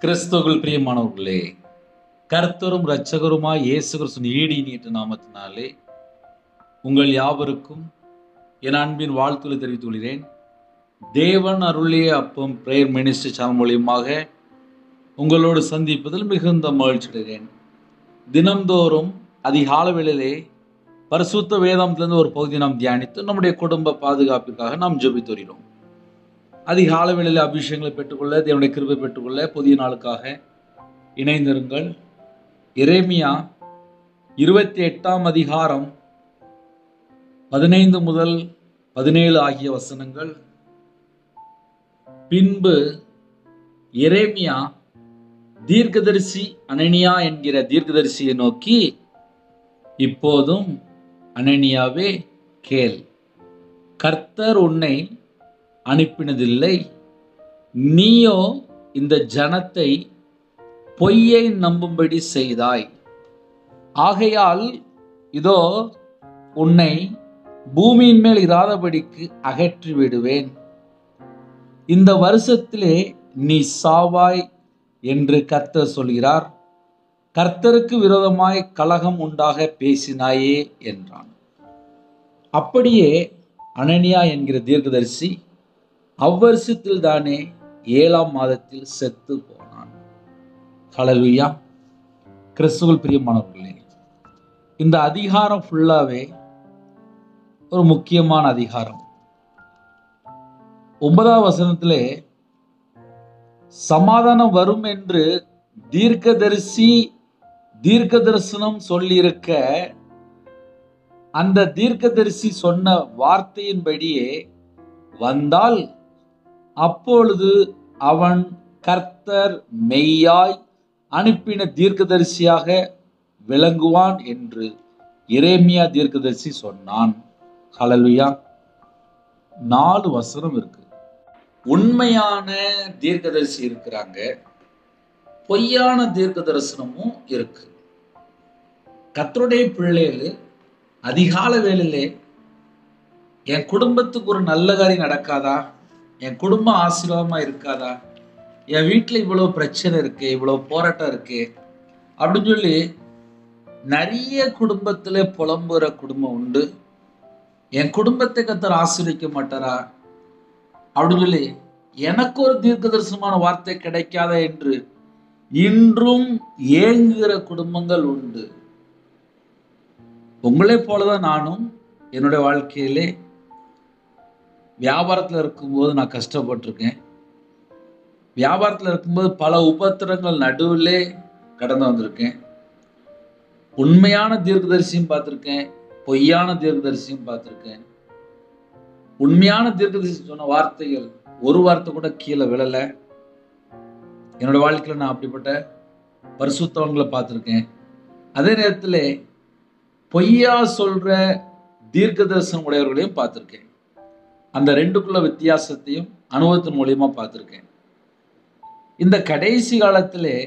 கிறிஸ்துவுக்குள் பிரியமானவர்களே, கர்த்தரும் இரட்சகருமாய் இயேசு கிறிஸ்துவின் ஈடு இனியற்ற நாமத்தினாலே உங்கள் யாவருக்கும் என் அன்பின் வாழ்த்துக்களை தெரிவித்துக் கொள்கிறேன். தேவன் அருளிய அப்பம் பிரேயர் மினிஸ்ட்ரி சேனல் மூலியமாக உங்களோடு சந்திப்பதில் மிகுந்த மகிழ்ச்சி அடைகிறேன். தினம்தோறும் அதிகாலை வேளையிலே பரிசுத்த வேதாந்தத்திலிருந்து ஒரு பகுதியை நாம் தியானித்து நம்முடைய குடும்ப பாதுகாப்பிற்காக நாம் ஜெபித்து வருகிறோம். அதிகாலை வேளையிலே அபிஷேகங்களை பெற்றுக்கொள்ள, தேவனுடைய கிருபை பெற்றுக்கொள்ள புதிய நாளுக்காக இணைந்திருங்கள். எரேமியா 28ஆம் அதிகாரம் 15 முதல் 17 ஆகிய வசனங்கள். பின்பு எரேமியா தீர்க்கதரிசி அனனியா என்கிற தீர்க்கதரிசியை நோக்கி, இப்போதும் அனனியாவே கேள், கர்த்தர் உன்னை அனுப்பினதில்லை, நீயோ இந்த ஜனத்தை பொய்யை நம்பும்படி செய்தாய். ஆகையால் இதோ உன்னை பூமியின் மேல் இராதபடிக்கு அகற்றி விடுவேன், இந்த வருஷத்திலே நீ சாவாய் என்று கர்த்தர் சொல்கிறார். கர்த்தருக்கு விரோதமாய் கலகம் உண்டாக பேசினாயே என்றான். அப்படியே அனனியா என்கிற தீர்க்கதரிசி அவ்வருஷத்தில் தானே 7ஆம் மாதத்தில் செத்து போனான். ஹல்லேலூயா. கிறிஸ்துவுக்குள் பிரியமானவர்களே, இந்த அதிகாரம் ஃபுல்லாவே ஒரு முக்கியமான அதிகாரம். 9ஆம் வசனத்திலே சமாதானம் வரும் என்று தீர்க்க தரிசனம் சொல்லியிருக்க, அந்த தீர்க்கதரிசி சொன்ன வார்த்தையின்படியே வந்தால் அப்பொழுது அவன் கர்த்தர் மெய்யாய் அனுப்பின தீர்க்கதரிசியாக விளங்குவான் என்று எரேமியா தீர்க்கதரிசி சொன்னான். ஹல்லேலூயா. 4 வசனம் இருக்கு. உண்மையான தீர்க்கதரிசி இருக்கிறாங்க, பொய்யான தீர்க்க தரிசனமும் இருக்கு. கர்த்தருடைய பிள்ளைகள் அதிகால வேளையிலே என் குடும்பத்துக்கு ஒரு நல்ல காரியம் நடக்காதா, என் குடும்பம் ஆசீர்வாதமா இருக்காதா, என் வீட்டில் இவ்வளவு பிரச்சனை இருக்கு, இவ்வளவு போராட்டம் இருக்கு அப்படின்னு சொல்லி நிறைய குடும்பத்துல புலம்புற குடும்பம் உண்டு. என் குடும்பத்தை கர்த்தர் ஆசீர்வதிக்க மாட்டாரா அப்படின்னு சொல்லி எனக்கு ஒரு தீர்க்க தரிசனமான வார்த்தை கிடைக்காதா என்று இன்றும் ஏங்குகிற குடும்பங்கள் உண்டு. உங்களே போலதான் நானும் என்னுடைய வாழ்க்கையிலே வியாபாரத்தில் இருக்கும்போது நான் கஷ்டப்பட்டிருக்கேன். வியாபாரத்தில் இருக்கும்போது பல உபத்திரங்கள் நடுவிலே கடந்து வந்திருக்கேன். உண்மையான தீர்க்கதரிசியும் பார்த்துருக்கேன், பொய்யான தீர்க்கதரிசியும் பார்த்துருக்கேன். உண்மையான தீர்க்கதரிசி சொன்ன வார்த்தைகள் ஒரு வார்த்தை கூட கீழே விழலை. என்னோட வாழ்க்கையில் நான் அப்படிப்பட்ட பரிசுத்தவன்களை பார்த்துருக்கேன். அதே நேரத்தில் பொய்யா சொல்ற தீர்க்க தரிசனம் உடையவர்களையும் பார்த்துருக்கேன். அந்த ரெண்டுக்குள்ள வித்தியாசத்தையும் அனுபவத்தின் மூலியமா பார்த்துருக்கேன். இந்த கடைசி காலத்திலே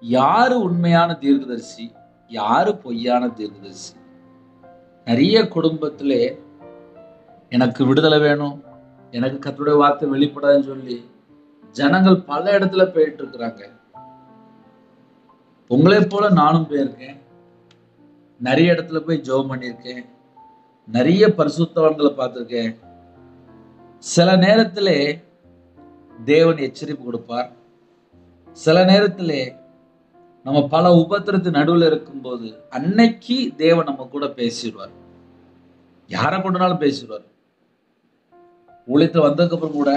யாரு உண்மையான தீர்க்கதரிசி, யாரு பொய்யான தீர்க்கதரிசி? நிறைய குடும்பத்திலே எனக்கு விடுதலை வேணும், எனக்கு கர்த்தருடைய வார்த்தை வெளிப்படாதுன்னு சொல்லி ஜனங்கள் பல இடத்துல போயிட்டு இருக்கிறாங்க. உங்களே போல நானும் போயிருக்கேன். நிறைய இடத்துல போய் ஜெபம் பண்ணியிருக்கேன். நிறைய பரிசுத்தவான்களை பார்த்துருக்கேன். சில நேரத்திலே தேவன் எச்சரிப்பு கொடுப்பார். சில நேரத்திலே நம்ம பல உபத்திரத்தின் நடுவில் இருக்கும்போது அன்னைக்கு தேவன் நம்ம கூட பேசிடுவார். யாரை கொண்டனாலும் பேசிடுவார். ஊழியத்தில் வந்ததுக்கு அப்புறம் கூட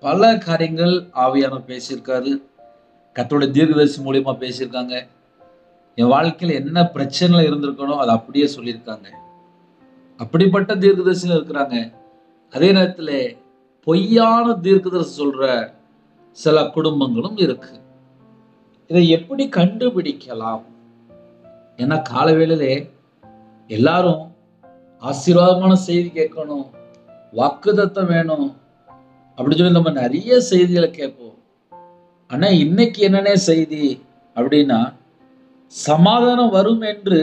பல காரியங்கள் ஆவியானவர் பேசியிருக்காரு. கர்த்தருடைய தீர்க்கதரிசி மூலியமா பேசியிருக்காங்க. என் வாழ்க்கையில் என்ன பிரச்சனை இருந்திருக்கணும் அதை அப்படியே சொல்லியிருக்காங்க. அப்படிப்பட்ட தீர்க்கதரிசிகள் இருக்கிறாங்க. அதே நேரத்தில் பொய்யான தீர்க்கதரிசி சொல்ற சில குடும்பங்களும் இருக்கு. இதை எப்படி கண்டுபிடிக்கலாம்? ஏன்னா கால வேளையிலே எல்லாரும் ஆசீர்வாதமான செய்தி கேட்கணும், வாக்குத்தத்தம் வேணும் அப்படி சொல்லி நம்ம நிறைய செய்திகளை கேட்போம். ஆனா இன்னைக்கு என்னென்ன செய்தி அப்படின்னா, சமாதானம் வரும் என்று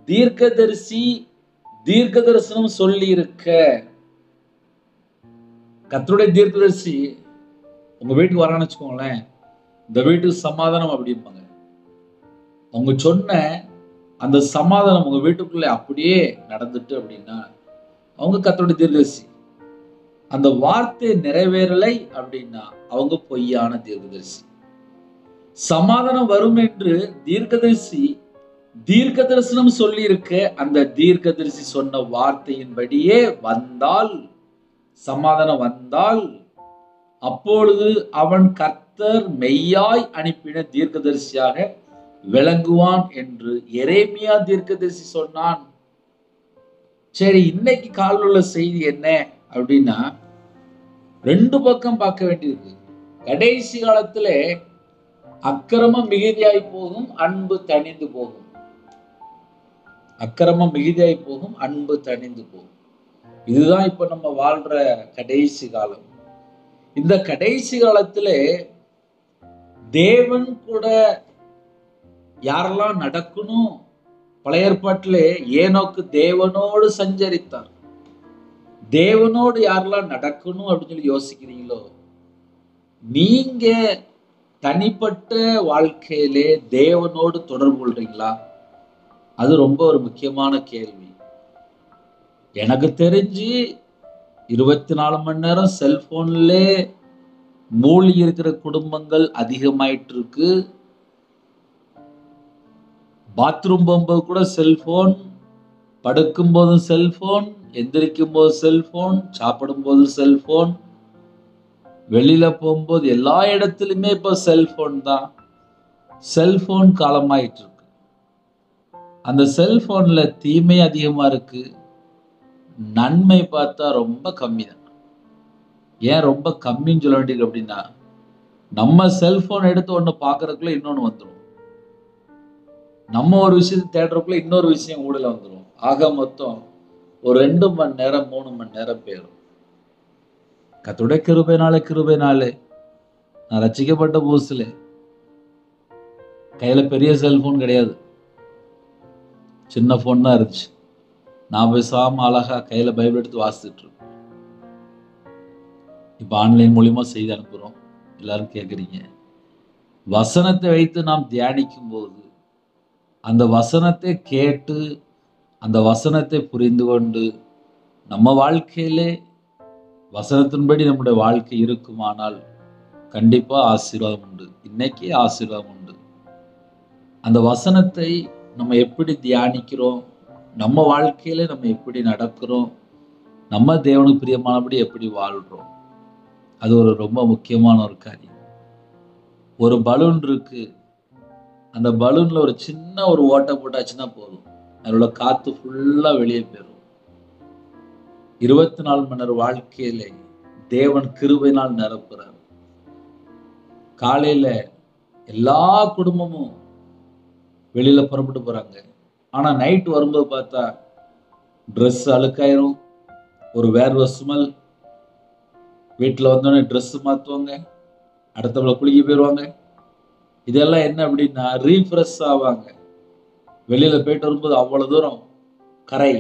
தீர்க்க தரிசனம் சொல்லி இருக்க. கர்த்தருடைய தீர்க்கதரிசி உங்க வீட்டுக்கு வரான்னு வச்சுக்கோங்களேன், இந்த வீட்டுக்கு சமாதானம் அப்படிம்பாங்க. அவங்க சொன்ன அந்த சமாதானம் உங்க வீட்டுக்குள்ள அப்படியே நடந்துட்டு அப்படின்னா அவங்க கர்த்தருடைய தீர்க்கதரிசி. அந்த வார்த்தை நிறைவேறலை அப்படின்னா அவங்க பொய்யான தீர்க்கதரிசி. சமாதானம் வரும் என்று தீர்க்க தரிசனம் சொல்லி இருக்க, அந்த தீர்க்கதரிசி சொன்ன வார்த்தையின்படியே வந்தால், சமாதானம் வந்தால், அப்பொழுது அவன் கர்த்தர் மெய்யாய் அனுப்பின தீர்க்கதரிசியாக விளங்குவான் என்று எரேமியா தீர்க்கதரிசி சொன்னான். சரி, இன்னைக்கு காலையில் உள்ள செய்தி என்ன அப்படின்னா, ரெண்டு பக்கம் பார்க்க வேண்டியிருக்கு. கடைசி காலத்துல அக்கிரமம் மிகுதியாய் போகும், அன்பு தணிந்து போகும். அக்கிரமம் மிகுதியாய் போகும், அன்பு தணிந்து போகும். இதுதான் இப்ப நம்ம வாழ்ற கடைசி காலம். இந்த கடைசி காலத்துல தேவன் கூட யாரெல்லாம் நடக்கணும்? பழைய ஏற்பாட்டிலே ஏனோக்கு தேவனோடு சஞ்சரித்தார். தேவனோடு யாரெல்லாம் நடக்கணும் அப்படின்னு சொல்லி யோசிக்கிறீங்களோ, நீங்க தனிப்பட்ட வாழ்க்கையிலே தேவனோடு தொடர்பு கொள்றீங்களா? அது ரொம்ப ஒரு முக்கியமான கேள்வி. எனக்கு தெரிஞ்சு 24 மணி நேரம் செல்போன்ல மூழ்கி இருக்கிற குடும்பங்கள் அதிகமாயிட்டு இருக்கு. பாத்ரூம் போகும்போது கூட செல்போன், படுக்கும் போதும் செல்போன், எந்திரிக்கும் போது செல்போன், சாப்பிடும் போது செல்போன், வெளியில போகும்போது எல்லா இடத்துலயுமே இப்ப செல்போன் தான். செல்போன் காலமாயிட்டு இருக்கு. அந்த செல்போன்ல தீமை அதிகமா இருக்கு, நன்மை பார்த்தா ரொம்ப கம்மி தான். ஏன் ரொம்ப கம்மின்னு சொல்ல வேண்டியது அப்படின்னா, நம்ம செல்போன் எடுத்து ஒண்ணு பாக்குறதுக்குள்ள இன்னொன்னு வந்துடும். நம்ம ஒரு விஷயத்தை தேடுறதுக்குள்ள இன்னொரு விஷயம் ஊடல வந்துடும். ஆக மொத்தம் ஒரு 2 மணி நேரம் 3 மணி நேரம் போயிடும். கர்த்தருடைய கிருபைனாலே நான் ரட்சிக்கப்பட்ட புதுசுல கையில பெரிய செல்போன் கிடையாது, சின்ன போன் தான் இருந்துச்சு. நான் பேசாம அழகா கையில பைபிள் எடுத்து வாசிச்சுட்டு இருக்கேன். இப்ப ஆன்லைன் மூலியமா செய்தி அனுப்புறோம், எல்லாரும் கேட்குறீங்க. வசனத்தை வைத்து நாம் தியானிக்கும் போது அந்த வசனத்தை கேட்டு அந்த வசனத்தை புரிந்து கொண்டு நம்ம வாழ்க்கையிலே வசனத்தின்படி நம்முடைய வாழ்க்கை இருக்குமானால் கண்டிப்பா ஆசீர்வாதம் உண்டு. இன்னைக்கே ஆசீர்வாதம் உண்டு. அந்த வசனத்தை நம்ம எப்படி தியானிக்கிறோம், நம்ம வாழ்க்கையில நம்ம எப்படி நடக்கிறோம், நம்ம தேவனுக்கு பிரியமானபடி எப்படி வாழ்றோம், அது ஒரு ரொம்ப முக்கியமான ஒரு காரியம். ஒரு பலூன் இருக்கு, அந்த பலூன்ல ஒரு சின்ன ஒரு ஓட்டை போட்டாச்சுன்னா போதும், அதோட காத்து ஃபுல்லா வெளியே போயிடும். 24 மணி நேரம் வாழ்க்கையில தேவன் கிருபையினால் நிரப்புறார். காலையில எல்லா குடும்பமும் வெளியில புறப்பட்டு போறாங்க. ஆனா நைட் வரும்போது பார்த்தா ட்ரெஸ் அழுக்காயிரும், ஒரு வேர்வை ஸ்மெல். வீட்டுல வந்தோடனே ட்ரெஸ் மாத்துவாங்க, அடுத்தவளை குளிக்க போயிடுவாங்க. இதெல்லாம் என்ன அப்படின்னா ரீஃப்ரெஷ் ஆவாங்க. வெளியில போயிட்டு வரும்போது அவ்வளவு தூரம் கரை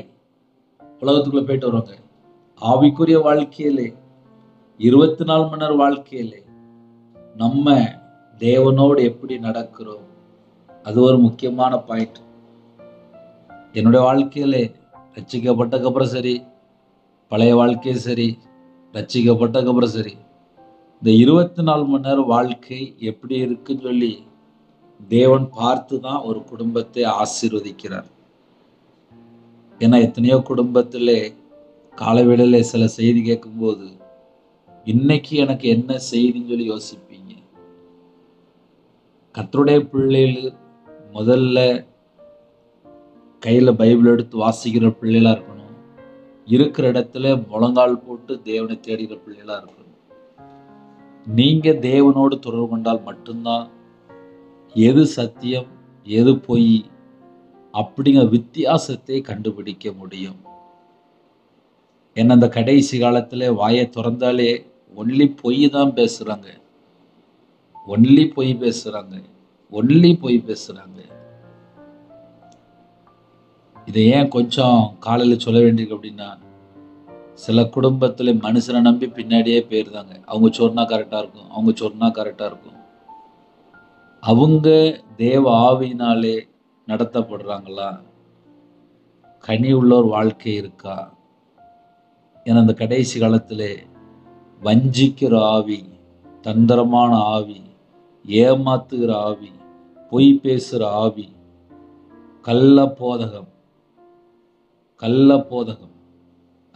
உலகத்துக்குள்ள போயிட்டு வருவாங்க. ஆவிக்குரிய வாழ்க்கையிலே 24 மணி நேரம் வாழ்க்கையிலே நம்ம தேவனோடு எப்படி நடக்கிறோம், அது ஒரு முக்கியமான பாயிண்ட். என்னுடைய வாழ்க்கையிலே ரட்சிக்கப்பட்டக்கப்புறம் சரி, பழைய வாழ்க்கையும் சரி, ரட்சிக்கப்பட்டக்கப்புறம் சரி, இந்த 24 மணி நேரம் வாழ்க்கை எப்படி இருக்குன்னு சொல்லி தேவன் பார்த்து தான் ஒரு குடும்பத்தை ஆசீர்வதிக்கிறார். ஏன்னா எத்தனையோ குடும்பத்திலே காலை வேளையில சில செய்தி கேட்கும்போது இன்னைக்கு எனக்கு என்ன செய்தின்னு சொல்லி யோசிப்பீங்க. கர்த்தருடைய பிள்ளைகள் முதல்ல கையில பைபிள் எடுத்து வாசிக்கிற பிள்ளைகளா இருக்கணும். இருக்கிற இடத்துல முழங்கால் போட்டு தேவனை தேடுகிற பிள்ளைகளா இருக்கணும். நீங்க தேவனோடு தொடர்பு கொண்டால் மட்டும்தான் எது சத்தியம் எது பொய் அப்படிங்கிற வித்தியாசத்தை கண்டுபிடிக்க முடியும். ஏன்னா அந்த கடைசி காலத்துல வாயை திறந்தாலே ஒன்லி பொய் தான் பேசுறாங்க, ஒன்லி பொய் பேசுறாங்க, ஒன்லி பொய் பேசுறாங்க. இதை ஏன் கொஞ்சம் காலையில சொல்ல வேண்டியிருக்கு அப்படின்னா, சில குடும்பத்துல மனுஷனை நம்பி பின்னாடியே போயிருந்தாங்க. அவங்க சொன்னா கரெக்டா இருக்கும், அவங்க சொன்னா கரெக்டா இருக்கும். அவங்க தேவ ஆவியினாலே நடத்தப்படுறாங்களா? கனி உள்ள ஒரு வாழ்க்கை இருக்கா? ஏன்னா அந்த கடைசி காலத்திலே வஞ்சிக்கிற ஆவி, தந்திரமான ஆவி, ஏமாத்துகிற ஆவி, பொய் பேசுகிற ஆவி, கள்ள போதகம்,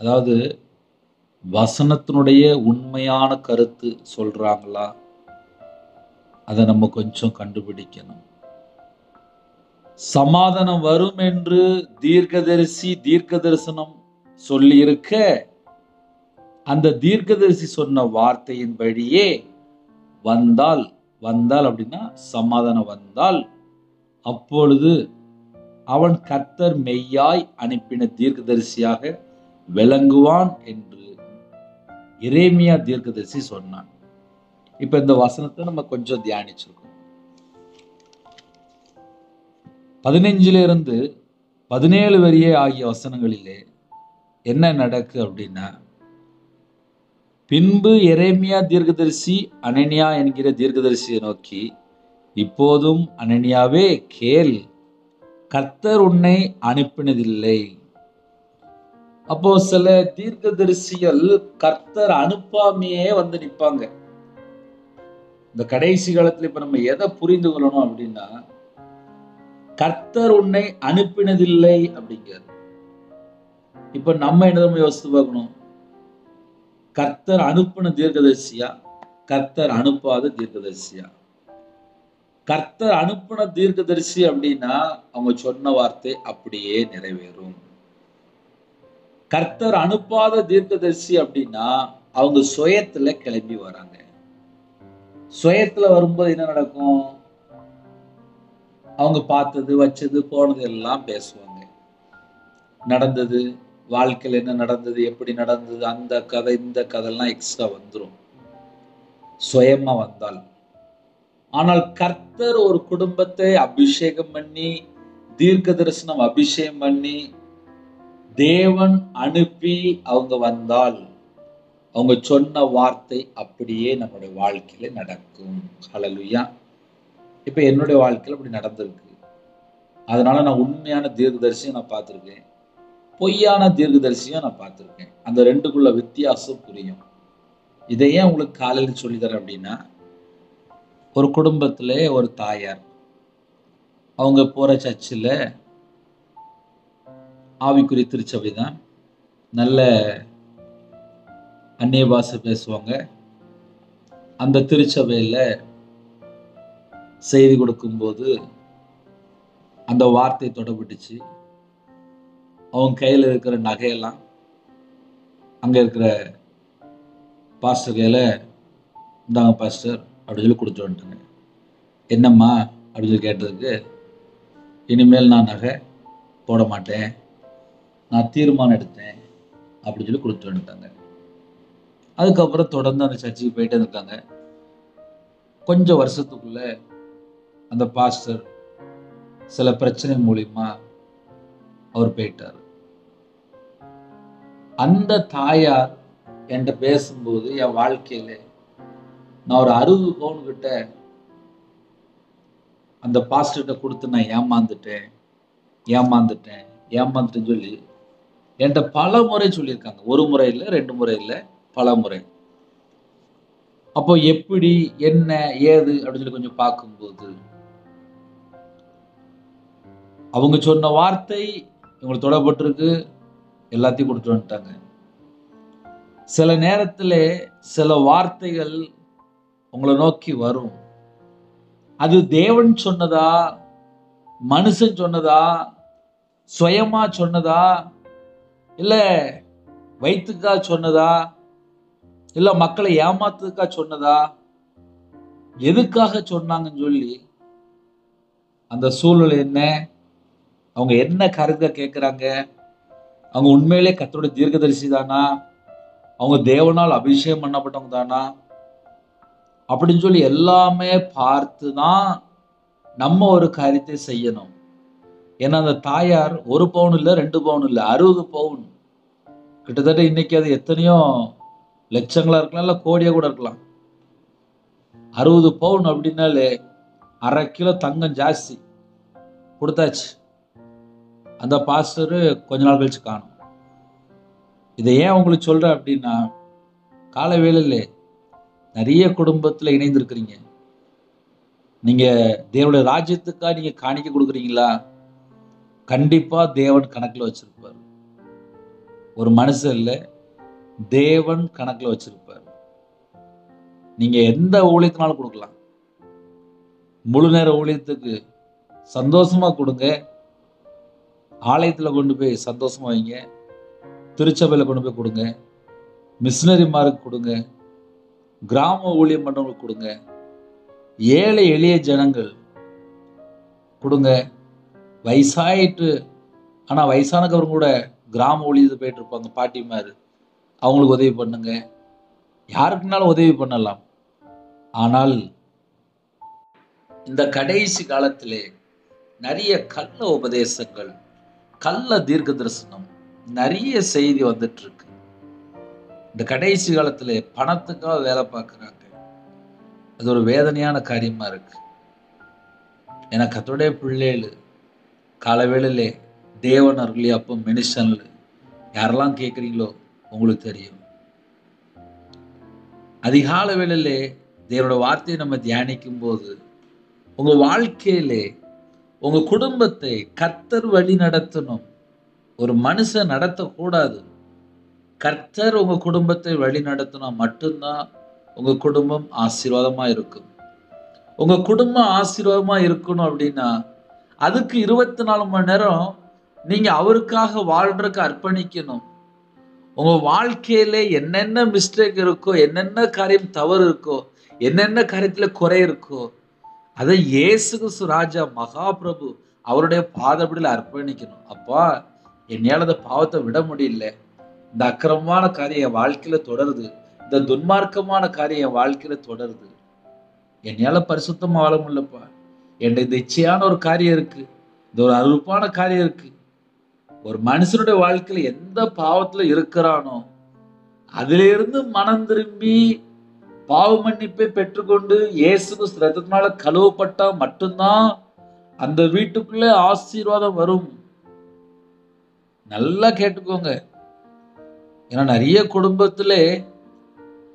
அதாவது வசனத்தினுடைய உண்மையான கருத்து சொல்றாங்களா? அதை நம்ம கொஞ்சம் கண்டுபிடிக்கணும். சமாதானம் வரும் என்று தீர்க்க தரிசனம் சொல்லி இருக்க, அந்த தீர்க்கதரிசி சொன்ன வார்த்தையின்படியே வந்தால் அப்படின்னா சமாதானம் வந்தால், அப்பொழுது அவன் கர்த்தர் மெய்யாய் அனுப்பின தீர்க்கதரிசியாக விளங்குவான் என்று எரேமியா தீர்க்கதரிசி சொன்னான். இப்ப இந்த வசனத்தை நம்ம கொஞ்சம் தியானிச்சிருக்கோம். 15 17 வரையே ஆகிய வசனங்களிலே என்ன நடக்கு அப்படின்னா, பின்பு எரேமியா தீர்க்கதரிசி அனனியா என்கிற தீர்க்கதரிசியை நோக்கி, இப்போதும் அனனியாவே கேள், கர்த்தர் உன்னை அனுப்பினதில்லை. அப்போ சில தீர்க்கதரிசிகள் கர்த்தர் அனுப்பாமையே வந்து நிற்பாங்க. இந்த கடைசி காலத்துல இப்ப நம்ம எதை புரிந்து கொள்ளணும் அப்படின்னா, கர்த்தர் உன்னை அனுப்பினதில்லை அப்படிங்கிறது. இப்ப நம்ம என்ன யோசித்து பார்க்கணும், கர்த்தர் அனுப்பின தீர்க்கதரிசியா, கர்த்தர் அனுப்பாத தீர்க்கதரிசியா? கர்த்தர் அனுப்பின தீர்க்கதரிசி அப்படின்னா அவங்க சொன்ன வார்த்தை அப்படியே நிறைவேறும். கர்த்தர் அனுப்பாத தீர்க்கதரிசி அப்படின்னா அவங்க சுயத்துல கிளம்பி வராங்க. சுயத்துல வரும்போது என்ன நடக்கும்? அவங்க பார்த்தது வச்சது போனது எல்லாம் பேசுவாங்க. நடந்தது, வாழ்க்கையில் என்ன நடந்தது, எப்படி நடந்தது, அந்த கதை இந்த கதையெல்லாம் எக்ஸ்ட்ரா வந்துடும் சுயமா வந்தால். ஆனால் கர்த்தர் ஒரு குடும்பத்தை அபிஷேகம் பண்ணி, தீர்க்க தரிசனம் அபிஷேகம் பண்ணி, தேவன் அனுப்பி அவங்க வந்தால், அவங்க சொன்ன வார்த்தை அப்படியே நம்முடைய வாழ்க்கையில நடக்கும். ஹல்லேலூயா. இப்ப என்னுடைய வாழ்க்கையில அப்படி நடந்திருக்கு. அதனால நான் உண்மையான தீர்க்கதரிசியும் நான் பார்த்திருக்கேன், பொய்யான தீர்க்கதரிசியும் நான் பார்த்திருக்கேன். அந்த ரெண்டுக்குள்ள வித்தியாசம் புரியும். இதை ஏன் உங்களுக்கு காலையில் சொல்லித்தரேன் அப்படின்னா, ஒரு குடும்பத்திலே ஒரு தாயார், அவங்க போற சர்ச்சில் ஆவிக்குரிய திருச்சபை தான், நல்ல அந்நிய பாஷை பேசுவாங்க. அந்த திருச்சபையில செய்தி கொடுக்கும்போது அந்த வார்த்தை தொடப்பட்டுச்சு. அவங்க கையில் இருக்கிற நகையெல்லாம் அங்க இருக்கிற பாஸ்டர் கையில, இந்தாங்க பாஸ்டர் அப்படின்னு சொல்லி கொடுத்து வந்துட்டாங்க. என்னம்மா அப்படின்னு சொல்லி கேட்டதுக்கு, இனிமேல் நான் நகை போட மாட்டேன், நான் தீர்மானம் எடுத்தேன் அப்படின்னு சொல்லி கொடுத்து வந்துட்டாங்க. அதுக்கப்புறம் தொடர்ந்து அந்த சர்ச்சுக்கு போயிட்டே இருக்காங்க. கொஞ்சம் வருஷத்துக்குள்ள அந்த பாஸ்டர் சில பிரச்சனை மூலியமா அவர் போயிட்டார். அந்த தாயார் என்கிட்ட பேசும்போது, என் வாழ்க்கையில நான் ஒரு 60 பவுன் கிட்ட அந்த பாஸ்டர்கிட்ட கொடுத்து நான் ஏமாந்துட்டேன்னு சொல்லி என்கிட்ட பல முறை சொல்லியிருக்காங்க. ஒரு முறை இல்லை, 2 முறை இல்லை, பல முறை. அப்போ எப்படி, என்ன, ஏது அப்படின்னு சொல்லி கொஞ்சம் பார்க்கும்போது, அவங்க சொன்ன வார்த்தை இவங்களுக்கு தொடப்பட்டிருக்கு, எல்லாத்தையும் கொடுத்து வந்துட்டாங்க. சில நேரத்தில் சில வார்த்தைகள் உங்களை நோக்கி வரும். அது தேவன் சொன்னதா, மனுஷன் சொன்னதா, சுயமா சொன்னதா, இல்ல வயிற்றுக்கா சொன்னதா, இல்ல மக்களை ஏமாத்துக்கா சொன்னதா, எதுக்காக சொன்னாங்கன்னு சொல்லி அந்த சூழ்நிலை என்ன, அவங்க என்ன கருத்தை கேட்கிறாங்க, அவங்க உண்மையிலே கர்த்தருடைய தீர்க்கதரிசி தானா, அவங்க தேவனால் அபிஷேகம் பண்ணப்பட்டவங்க தானா அப்படின்னு சொல்லி எல்லாமே பார்த்து தான் நம்ம ஒரு காரியத்தை செய்யணும். ஏன்னா அந்த தாயார் 1 பவுன் இல்லை, 2 பவுன் இல்லை, 60 பவுன். கிட்டத்தட்ட இன்னைக்கு அது எத்தனையோ லட்சங்களா இருக்கலாம், இல்ல கோடியா கூட இருக்கலாம். 60 பவுன் அப்படின்னாலே 1/2 கிலோ தங்கம் ஜாஸ்தி கொடுத்தாச்சு. அந்த பாஸ்டரு கொஞ்ச நாள் கழிச்சு காணும். இதை ஏன் உங்களுக்கு சொல்றேன் அப்படின்னா, காலை வேளையில நிறைய குடும்பத்துல இணைந்திருக்கிறீங்க. நீங்க தேவனுடைய ராஜ்யத்துக்காக நீங்க காணிக்க கொடுக்குறீங்களா? கண்டிப்பா தேவன் கணக்குல வச்சிருப்பார். ஒரு மனுஷன் இல்ல, தேவன் கணக்குல வச்சிருப்பார். நீங்க எந்த ஊழியத்தினாலும் கொடுக்கலாம். முழு நேர ஊழியத்துக்கு சந்தோஷமா கொடுங்க. ஆலயத்துல கொண்டு போய் சந்தோஷமா வைங்க. திருச்சபையில கொண்டு போய் கொடுங்க. மிஷினரிமாருக்கு கொடுங்க. கிராம ஊழியம் பண்றவங்களுக்கு கொடுங்க. ஏழை எளிய ஜனங்கள் கொடுங்க. வயசாயிட்டு ஆனா வயசானவங்க கூட கிராம ஊழியத்து போயிட்டு இருப்பாங்க, பாட்டிமாரு, அவங்களுக்கு உதவி பண்ணுங்க. யாருக்குனாலும் உதவி பண்ணலாம். ஆனால் இந்த கடைசி காலத்திலே நிறைய கள்ள உபதேசங்கள், கள்ள தீர்க்க தரிசனம், நிறைய செய்தி வந்துட்டு இருக்கு. இந்த கடைசி காலத்திலே பணத்துக்காக வேலை பார்க்குறாங்க. அது ஒரு வேதனையான காரியமா இருக்கு. எனக்கு கர்த்தருடைய பிள்ளைகள் காலவேளையிலே தேவன் அருளி அப்போ மெனிஷன்ல யாரெல்லாம் கேட்குறீங்களோ உங்களுக்கு தெரியும். அதிகால வேளையிலே தேவனோட வார்த்தையை நம்ம தியானிக்கும் போது உங்க வாழ்க்கையிலே உங்க குடும்பத்தை கர்த்தர் வழி நடத்தணும். ஒரு மனுஷன் நடத்தக்கூடாது. கர்த்தர் உங்க குடும்பத்தை வழி நடத்தினா மட்டும்தான் உங்க குடும்பம் ஆசீர்வாதமா இருக்கும். உங்க குடும்பம் ஆசீர்வாதமா இருக்கணும் அப்படின்னா அதுக்கு 24 மணி நேரம் நீங்க அவருக்காக வாழ்றதுக்கு அர்ப்பணிக்கணும். உங்க வாழ்க்கையில என்னென்ன மிஸ்டேக் இருக்கோ, என்னென்ன காரியம் தவறு இருக்கோ, என்னென்ன காரியத்துல குறை இருக்கோ, அதை இயேசு கிறிஸ்து ராஜா மகாபிரபு அவருடைய பாதப்படியில் அர்ப்பணிக்கணும். அப்பா, என்னால அந்த பாவத்தை விட முடியல. இந்த அக்கிரமமான காரியம் என் வாழ்க்கையில தொடருது. இந்த துன்மார்க்கமான காரியம் என் வாழ்க்கையில தொடருது. என்னால பரிசுத்தமா வாழ முடியலப்பா. என் இந்த இச்சையான ஒரு காரியம் இருக்கு. இந்த ஒரு அருப்பான காரியம் இருக்கு. ஒரு மனுஷனுடைய வாழ்க்கையில எந்த பாவத்துல இருக்கிறானோ அதிலிருந்து மனம் திரும்பி பாவ மன்னிப்பை பெற்றுக்கொண்டு இயேசு கிறிஸ்து ரத்தத்தினால கழுவப்பட்டா மட்டும்தான் அந்த வீட்டுக்குள்ள ஆசீர்வாதம் வரும். நல்லா கேட்டுக்கோங்க. ஏன்னா நிறைய குடும்பத்திலே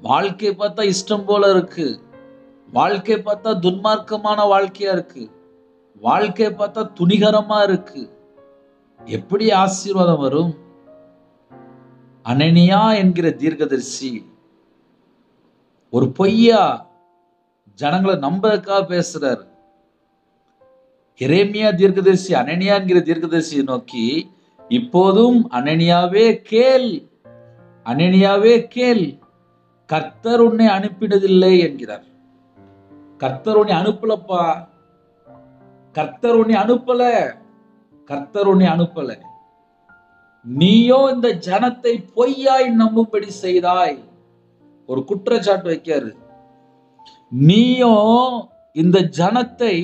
வாழ்க்கையை பார்த்தா இஷ்டம் போல இருக்கு. வாழ்க்கையை பார்த்தா துன்மார்க்கமான வாழ்க்கையா இருக்கு. வாழ்க்கையை பார்த்தா துணிகரமா இருக்கு. எப்படி ஆசீர்வாதம் வரும்? அனனியா என்கிற தீர்க்கதரிசி ஒரு பொய்யா ஜனங்களை நம்பதுக்காக பேசுறாரு. எரேமியா தீர்க்கதரிசி அனனியா என்கிற தீர்க்கதரிசியை நோக்கி, இப்போதும் அனனியாவே கேள், அனனியாவே கேள், கர்த்தர் உன்னை அனுப்பினதில்லை என்கிறார். கர்த்தர் உன்னை அனுப்பலப்பா, கர்த்தர் உன்னை அனுப்பல, கர்த்தர் உன்னை அனுப்பல. நீயோ இந்த ஜனத்தை பொய்யாய் நம்பும்படி செய்தாய். ஒரு குற்றச்சாட்டு வைக்காரு. நீயோ இந்த ஜனத்தை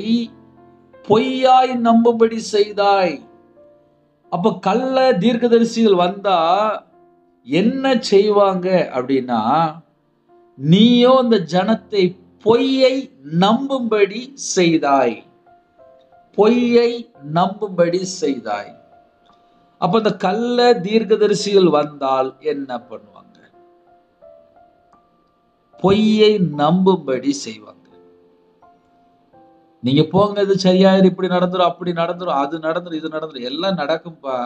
பொய்யாய் நம்பும்படி செய்தாய். அப்ப கள்ள தீர்க்கதரிசிகள் வந்தா என்ன செய்வாங்க அப்படின்னா, நீயோ இந்த ஜனத்தை பொய்யை நம்பும்படி செய்தாய், பொய்யை நம்பும்படி செய்தாய். அப்ப இந்த கள்ள தீர்க்கதரிசிகள் வந்தால் என்ன பண்ணுவாங்க? பொய்யை நம்பும்படி செய்வாங்க. நீங்க போங்க, இது சரியாயிரு, இப்படி நடந்துரும், அப்படி நடந்துரும், அது நடந்துரும், இது நடந்துரும், எல்லாம் நடக்கும்பா.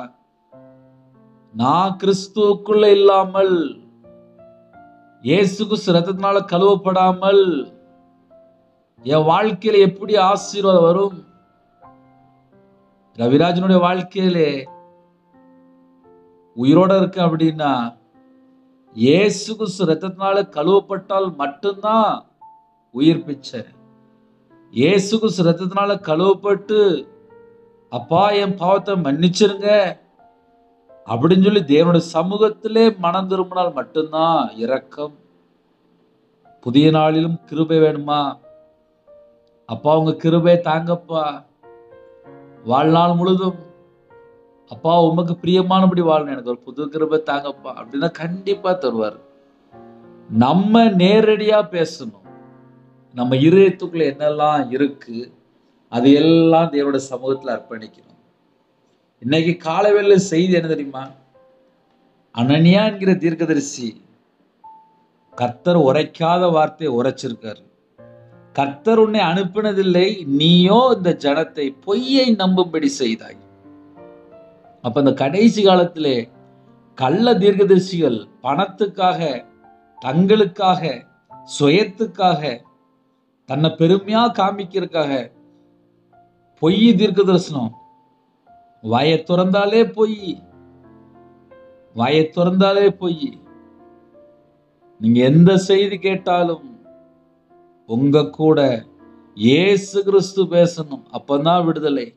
நான் கிறிஸ்துவுக்குள்ள இல்லாமல், இயேசு கிறிஸ்து ரத்தத்தினால கழுவப்படாமல் என் வாழ்க்கையில எப்படி ஆசீர்வாதம் வரும்? ரவிராஜனுடைய வாழ்க்கையிலே உயிரோட இருக்கு அப்படின்னா இயேசு கிறிஸ்து ரத்தத்தினால கழுவப்பட்டால் மட்டும்தான் உயிர் பிச்சை. இயேசு கிறிஸ்து ரத்தத்தினால கழுவப்பட்டு, அப்பா என் பாவத்தை மன்னிச்சிருங்க அப்படின்னு சொல்லி தேவனுடைய சமூகத்திலே மனம் திரும்பினால் மட்டும்தான் இரக்கம். புதிய நாளிலும் கிருபை வேணுமா? அப்பா உங்க கிருபை தாங்கப்பா, வாழ்நாள் முழுதும் அப்பா உமக்கு பிரியமானபடி வாழணும், எனக்கு ஒரு புது கிருபை தாங்கப்பா அப்படின்னா கண்டிப்பா தருவார். நம்ம நேரடியா பேசணும். நம்ம இருதயத்துக்குள்ள என்னெல்லாம் இருக்கு, அது எல்லாம் தேவனுடைய சமூகத்தில் அர்ப்பணிக்கணும். இன்னைக்கு காலைவேளை செய்தி என்ன தெரியுமா? அனனியா என்கிற தீர்க்கதரிசி கர்த்தர் உரைக்காத வார்த்தையை உரைச்சிருக்காரு. கர்த்தர் உன்னை அனுப்பினதில்லை, நீயோ இந்த ஜனத்தை பொய்யை நம்பும்படி செய்தாய். அப்ப இந்த கடைசி காலத்திலே கள்ள தீர்க்கதரிசிகள் பணத்துக்காக, தங்களுக்காக, சுயத்துக்காக, தன்னை பெருமையா காமிக்கிறதுக்காக பொய் தீர்க்க தரிசனம். வாயை திறந்தாலே பொய், வாயை திறந்தாலே பொய். நீங்க எந்த செய்தி கேட்டாலும் உங்க கூட இயேசு கிறிஸ்து பேசணும், அப்பதான் விடுதலை.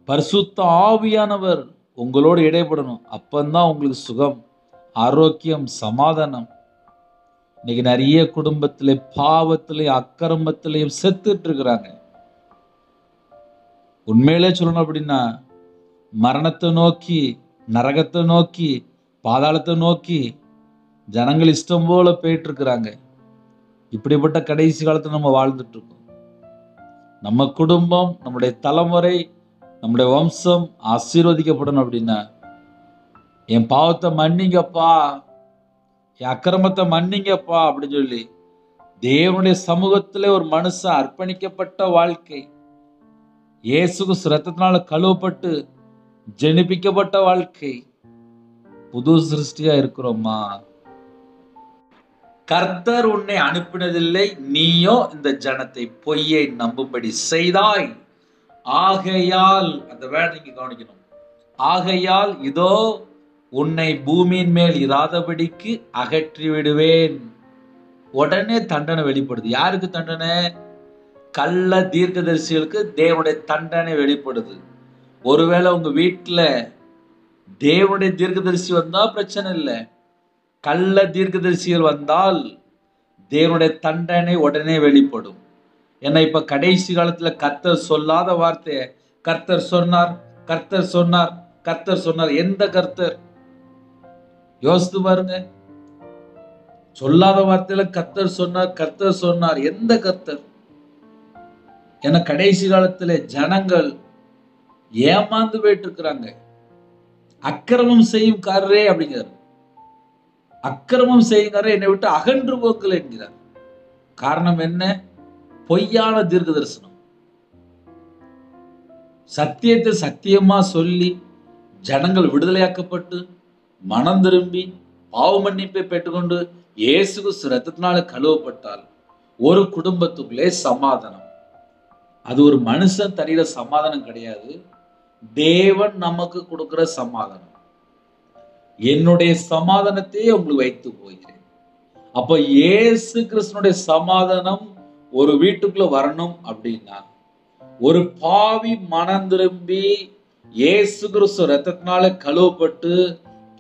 பரிசுத்த ஆவியானவர் உங்களோடு இடைப்படணும், அப்பந்தான் உங்களுக்கு சுகம், ஆரோக்கியம், சமாதானம். இன்னைக்கு நிறைய குடும்பத்திலே பாவத்திலையும் அக்கிரமத்திலையும் செத்துட்டு இருக்கிறாங்க. உண்மையிலே சொல்லணும் அப்படின்னா மரணத்தை நோக்கி, நரகத்தை நோக்கி, பாதாளத்தை நோக்கி ஜனங்கள் இஷ்டம் போல போயிட்டு இருக்கிறாங்க. இப்படிப்பட்ட கடைசி காலத்துல நம்ம வாழ்ந்துட்டு இருக்கோம். நம்ம குடும்பம், நம்முடைய தலைமுறை, நம்முடைய வம்சம் ஆசீர்வதிக்கப்படணும் அப்படின்னா என் பாவத்தை மன்னிங்கப்பா, என் அக்கிரமத்தை மன்னிங்கப்பா அப்படின்னு சொல்லி தேவனுடைய சமூகத்திலே ஒரு மனுஷன் அர்ப்பணிக்கப்பட்ட வாழ்க்கை, இயேசுக்கு இரத்தத்தினால கழுவப்பட்டு ஜெனிப்பிக்கப்பட்ட வாழ்க்கை, புது சிருஷ்டியா இருக்கிறோமா? கர்த்தர் உன்னை அனுப்பினதில்லை, நீயோ இந்த ஜனத்தை பொய்யை நம்பும்படி செய்தாய். ஆகையால், அந்த வேர்ட் நீங்க கவனிக்கணும். ஆகையால் இதோ உன்னை பூமியின் மேல் இராதபடிக்கு அகற்றி விடுவேன். உடனே தண்டனை வெளிப்படுது. யாருக்கு தண்டனை? கள்ள தீர்க்கதரிசிகளுக்கு தேவனுடைய தண்டனை வெளிப்படுது. ஒருவேளை உங்க வீட்டுல தேவனுடைய தீர்க்கதரிசி வந்தா பிரச்சனை இல்லை, கள்ள தீர்க்கதரிசிகள் வந்தால் தேவனுடைய தண்டனை உடனே வெளிப்படும். ஏன்னா இப்ப கடைசி காலத்துல கர்த்தர் சொல்லாத வார்த்தையை கர்த்தர் சொன்னார், கர்த்தர் சொன்னார், கர்த்தர் சொன்னார். எந்த கர்த்தர்? யோசித்து பாருங்க. சொல்லாத வார்த்தையில கர்த்தர் சொன்னார், கர்த்தர் சொன்னார். எந்த கர்த்தர்? ஏன்னா கடைசி காலத்துல ஜனங்கள் ஏமாந்து போயிட்டு இருக்கிறாங்க. அக்கிரமம் செய்யும் காரரே அப்படிங்கிறார். அக்கிரமம் செய்யுங்காரே என்னை விட்டு அகன்று போக்கல என்கிறார். காரணம் என்ன? பொய்யான தீர்க்க தரிசனம். சத்தியத்தை சத்தியமா சொல்லி ஜனங்கள் விடுதலையாக்கப்பட்டு மனம் திரும்பி பாவ மன்னிப்பை பெற்றுக்கொண்டு இயேசுக்கு இரத்தத்தினால கழுவப்பட்டால் ஒரு குடும்பத்துக்குள்ளே சமாதானம். அது ஒரு மனுஷன் தருகிற சமாதானம் கிடையாது, தேவன் நமக்கு கொடுக்கிற சமாதானம். என்னுடைய சமாதானத்தையே உங்களுக்கு வைத்து போகிறேன். அப்ப இயேசு கிறிஸ்துனுடைய சமாதானம் ஒரு வீட்டுக்குள்ள வரணும் அப்படின்னா ஒரு பாவி மனம் திரும்பி இயேசு கிறிஸ்து ரத்தத்தினால கழுவப்பட்டு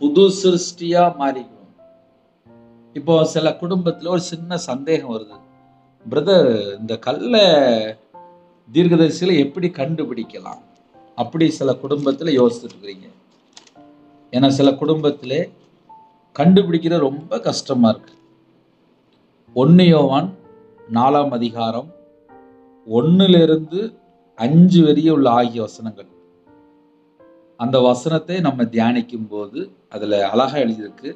புது சிருஷ்டியா மாறிக்கணும். இப்போ சில குடும்பத்துல ஒரு சின்ன சந்தேகம் வருது, பிரதர் இந்த கள்ள தீர்க்கதரிசிகளை எப்படி கண்டுபிடிக்கலாம் அப்படி சில குடும்பத்துல யோசிச்சுட்டு இருக்கிறீங்க. ஏன்னா சில குடும்பத்துல கண்டுபிடிக்கிற ரொம்ப கஷ்டமா இருக்கு. 1 யோவான் 4ஆம் அதிகாரம் 1-5 வரைய உள்ள ஆகிய வசனங்கள், அந்த வசனத்தை நம்ம தியானிக்கும் போது அதுல அழகா எழுதியிருக்கு.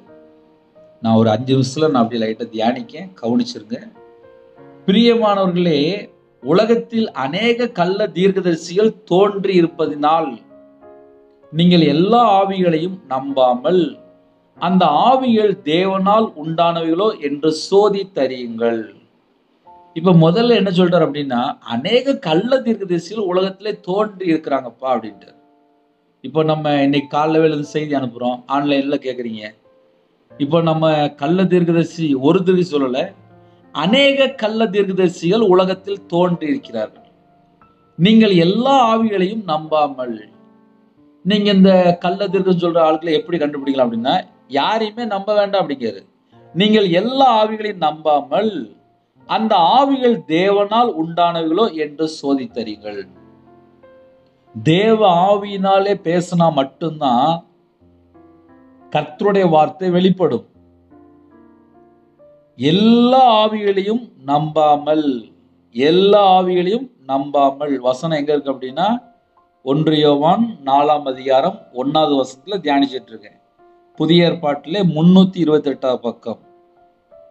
நான் ஒரு 5 நிமிஷத்துல நான் அப்படி லைட்டா தியானிக்கேன், கவனிச்சிருங்க. பிரியமானவர்களே, உலகத்தில் அநேக கள்ள தீர்க்கதரிசிகள் தோன்றி இருப்பதினால் நீங்கள் எல்லா ஆவிகளையும் நம்பாமல் அந்த ஆவிகள் தேவனால் உண்டானவைகளோ என்று சோதித்தறியுங்கள். இப்ப முதல்ல என்ன சொல்றாரு அப்படின்னா, அநேக கள்ள தீர்க்கதரிசிகள் உலகத்திலே தோன்றி இருக்கிறாங்கப்பா அப்படின்ட்டு. இப்போ நம்ம இன்னைக்கு காலைல வேலை செய்தி அனுப்புறோம், ஆன்லைன்ல கேட்குறீங்க. இப்போ நம்ம கள்ள தீர்க்கதரிசி ஒரு தீர்க்கதரிசி சொல்லல, அநேக கள்ள தீர்க்கதரிசிகள் உலகத்தில் தோன்றி இருக்கிறார்கள். நீங்கள் எல்லா ஆவிகளையும் நம்பாமல். நீங்க இந்த கள்ள தீர்க்கதரிசி சொல்ற ஆட்களை எப்படி கண்டுபிடிக்கலாம் அப்படின்னா, யாரையுமே நம்ப வேண்டாம் அப்படிங்கிறாரு. நீங்கள் எல்லா ஆவிகளையும் நம்பாமல் அந்த ஆவிகள் தேவனால் உண்டானவைகளோ என்று சோதித்தறியுங்கள். தேவ ஆவியினாலே பேசினா மட்டும்தான் கர்த்தருடைய வார்த்தை வெளிப்படும். எல்லா ஆவிகளையும் நம்பாமல். எல்லா ஆவிகளையும் நம்பாமல். வசனம் எங்க இருக்கு அப்படின்னா 1 யோவான் 4ஆம் அதிகாரம் 1வது வசனத்துல தியானிச்சிட்டு இருக்கேன். புதிய ஏற்பாட்டிலே 328 பக்கம்.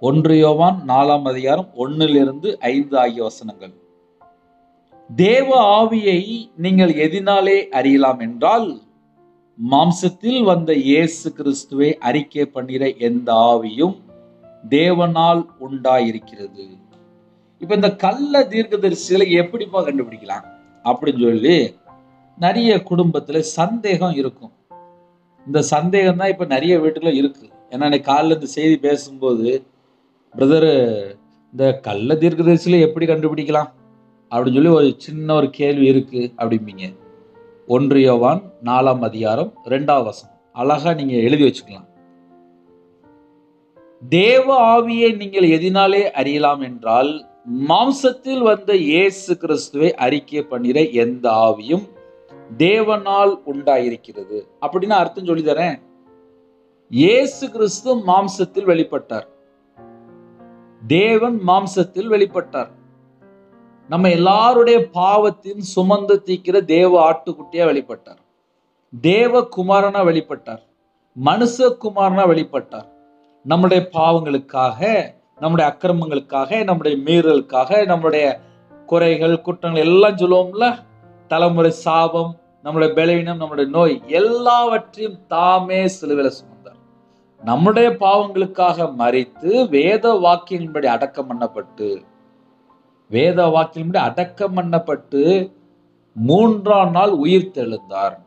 1 யோவான் 4ஆம் அதிகாரம் 1 - 5 ஆகிய வசனங்கள். தேவ ஆவியை நீங்கள் எதினாலே அறியலாம் என்றால், மாம்சத்தில் வந்த இயேசு கிறிஸ்துவை அறிக்கை பண்ணிற எந்த ஆவியும் தேவனால் உண்டாயிருக்கிறது. இப்ப இந்த கள்ள தீர்க்கதரிசிகளை எப்படிப்பா கண்டுபிடிக்கலாம் அப்படின்னு சொல்லி நிறைய குடும்பத்துல சந்தேகம் இருக்கும். இந்த சந்தேகம் தான் இப்ப நிறைய வீட்டுல இருக்கு. ஏன்னா காலைல இந்த செய்தி பேசும்போது, பிரதர் இந்த கள்ள தீர்க்கதரிசிகளை எப்படி கண்டுபிடிக்கலாம் அப்படின்னு சொல்லி ஒரு சின்ன ஒரு கேள்வி இருக்கு அப்படிம்பீங்க. 1 யோவான் 4ஆம் அதிகாரம் 2வது வசனம் அழகா நீங்க எழுதி வச்சுக்கலாம். தேவ ஆவியை நீங்கள் எதினாலே அறியலாம் என்றால், மாம்சத்தில் வந்த இயேசு கிறிஸ்துவை அறிக்கை பண்ணிற எந்த ஆவியும் தேவனால் உண்டாயிருக்கிறது. அப்படின்னு அர்த்தம் சொல்லி தரேன். இயேசு கிறிஸ்து மாம்சத்தில் வெளிப்பட்டார். தேவன் மாம்சத்தில் வெளிப்பட்டார். நம்ம எல்லாருடைய பாவத்தின் சுமந்து தீக்கிற தேவ ஆட்டுக்குட்டியா வெளிப்பட்டார். தேவ குமாரனா வெளிப்பட்டார். மனுஷகுமாரனா வெளிப்பட்டார். நம்முடைய பாவங்களுக்காக, நம்முடைய அக்கிரமங்களுக்காக, நம்முடைய மீறலுக்காக, நம்முடைய குறைகள் குற்றங்கள் எல்லாம் சொல்லுவோம்ல, தலைமுறை சாபம், நம்முடைய பலவீனம், நம்முடைய நோய் எல்லாவற்றையும் தாமே சிலுவையில சுமந்தார். நம்முடைய பாவங்களுக்காக மரித்து வேத வாக்கியங்களின்படி அடக்கம் பண்ணப்பட்டு, வேத வாக்கியங்களின்படி அடக்கம் பண்ணப்பட்டு 3ஆம் நாள் உயிர் தெழுந்தார்.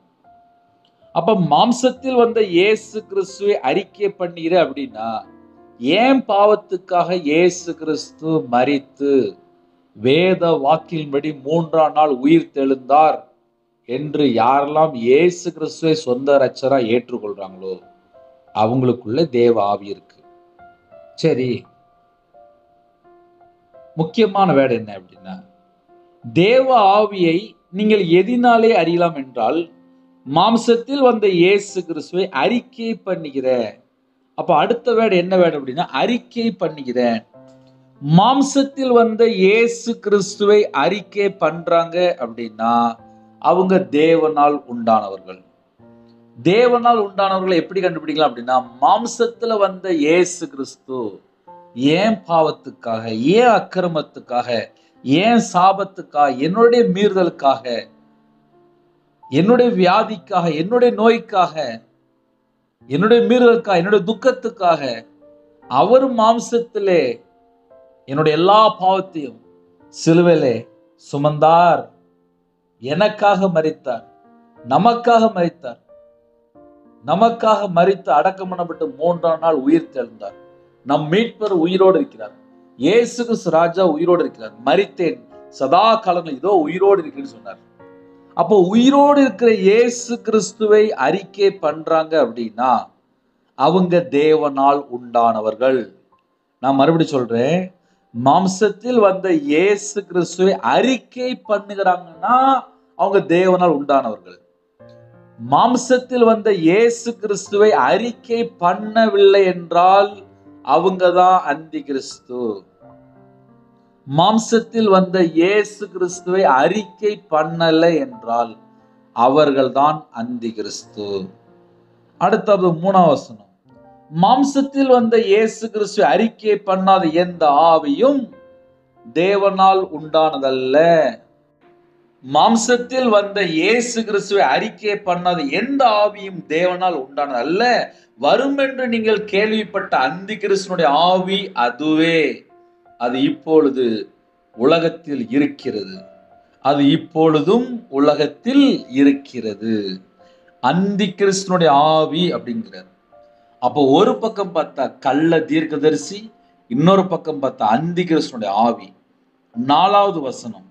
அப்ப மாம்சத்தில் வந்த இயேசு கிறிஸ்துவை அறிக்கை பண்ணீர அப்படின்னா, ஏன் பாவத்துக்காக இயேசு கிறிஸ்து மரித்து வேத வாக்கின்படி 3ஆம் நாள் உயிர் தெழுந்தார் என்று யாரெல்லாம் இயேசு கிறிஸ்துவை சொந்த இரட்சகரா ஏற்றுக்கொள்றாங்களோ அவங்களுக்குள்ள தேவ ஆவி இருக்கு. சரி, முக்கியமான வேர்டு என்ன அப்படின்னா, தேவ ஆவியை நீங்கள் எதினாலே அறியலாம் என்றால், மாம்சத்தில் வந்த இயேசு கிறிஸ்துவை அறிக்கை பண்ணுகிற. அப்ப அடுத்த வேர்டு என்ன வேர்டு அப்படின்னா, அறிக்கை பண்ணுகிற. மாம்சத்தில் வந்த இயேசு கிறிஸ்துவை அறிக்கை பண்றாங்க அப்படின்னா அவங்க தேவனால் உண்டானவர்கள். தேவனால் உண்டானவர்களை எப்படி கண்டுபிடிக்கலாம் அப்படின்னா, மாம்சத்துல வந்த இயேசு கிறிஸ்து ஏன் பாவத்துக்காக, ஏன் அக்கிரமத்துக்காக, ஏன் சாபத்துக்காக, என்னுடைய மீறுதலுக்காக, என்னுடைய வியாதிக்காக, என்னுடைய நோய்க்காக, என்னுடைய மீறுதலுக்காக, என்னுடைய துக்கத்துக்காக அவர் மாம்சத்திலே என்னுடைய எல்லா பாவத்தையும் சிலுவையிலே சுமந்தார். எனக்காக மரித்தார், நமக்காக மரித்தார், நமக்காக மரித்து அடக்கம் பண்ணப்பட்டு 3ஆம் நாள் உயிர் தெழுந்தார். நம் மீட்பர் உயிரோடு இருக்கிறார். இயேசு கிறிஸ்து ராஜா உயிரோடு இருக்கிறார். மரித்தேன், சதா காலங்கள் இதோ உயிரோடு இருக்கிறேன்னு சொன்னார். அப்போ உயிரோடு இருக்கிற இயேசு கிறிஸ்துவை அறிக்கை பண்றாங்க அப்படின்னா அவங்க தேவனால் உண்டானவர்கள். நான் மறுபடியும் சொல்றேன், மாம்சத்தில் வந்த இயேசு கிறிஸ்துவை அறிக்கை பண்ணுகிறாங்கன்னா அவங்க தேவனால் உண்டானவர்கள். மாம்சத்தில் வந்த இயேசு கிறிஸ்துவை அறிக்கை பண்ணவில்லை என்றால் அவங்கதான் அந்தி கிறிஸ்து. மாம்சத்தில் வந்த இயேசு கிறிஸ்துவை அறிக்கை பண்ணல என்றால் அவர்கள்தான் அந்தி கிறிஸ்து. அடுத்தது 3ஆம் வசனம், மாம்சத்தில் வந்த இயேசு கிறிஸ்துவை அறிக்கை பண்ணாத எந்த ஆவியும் தேவனால் உண்டானதல்ல. மாம்சத்தில் வந்த இயேசு கிறிஸ்துவை அறிக்கை பண்ணாத எந்த ஆவியும் தேவனால் உண்டானது அல்ல. வரும் என்று நீங்கள் கேள்விப்பட்ட அந்தி கிறிஸ்துனுடைய ஆவி அதுவே. அது இப்பொழுது உலகத்தில் இருக்கிறது. அது இப்பொழுதும் உலகத்தில் இருக்கிறது. அந்தி கிறிஸ்துனுடைய ஆவி அப்படிங்கிறார். அப்போ ஒரு பக்கம் பார்த்தா கள்ள தீர்க்கதரிசி, இன்னொரு பக்கம் பார்த்தா அந்தி கிறிஸ்துனுடைய ஆவி. 4வது வசனம்,